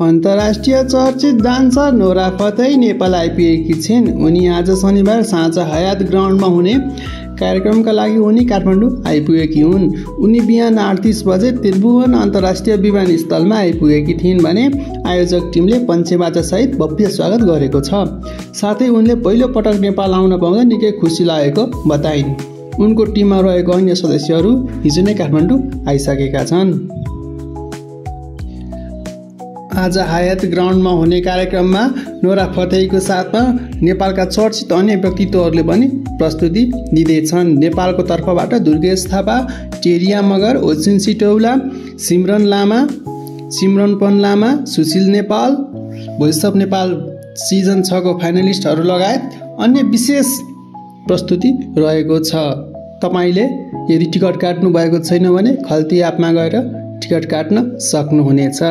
अन्तर्राष्ट्रिय चर्चित dancer Nora Fatehi Nepal आइपुगेकी छिन्। उनी आज शनिबार साँझ हयात ग्राउन्डमा हुने कार्यक्रमका लागि उनी काठमाडौँ आइपुगेकी हुन्। उनी बिहान 8:30 बजे त्रिभुवन अन्तर्राष्ट्रिय विमानस्थलमा आइपुगेकी थिइन् भने आयोजक टिमले पञ्चेबाजासहित भव्य स्वागत गरेको छ। साथै उनले पहिलो पटक नेपाल आउन पाउँदा निकै खुसी लागेको बताइन्। उनको टिममा रहेको अन्य सदस्यहरू हिजो नै काठमाडौँ आइसकेका छन्। आज हयात ग्राउन्डमा हुने कार्यक्रममा नोरा फतेहीको साथमा नेपालका चर्चित अन्य व्यक्तित्वहरूले पनि प्रस्तुति दिँदैछन्। नेपालको तर्फबाट दुर्गेश थापा, टेरिया मगर, ओसिन सिटौला, सिमरन लामा, सिमरनपन Lama, Sushil Nepal, voice of Nepal season 6 को फाइनलिस्टहरू लगायत अन्य विशेष प्रस्तुति रहेको छ। तपाईँले यदि टिकट काट्नु भएको छैन भने खल्ती एपमा गएर टिकट काट्न सक्नुहुनेछ।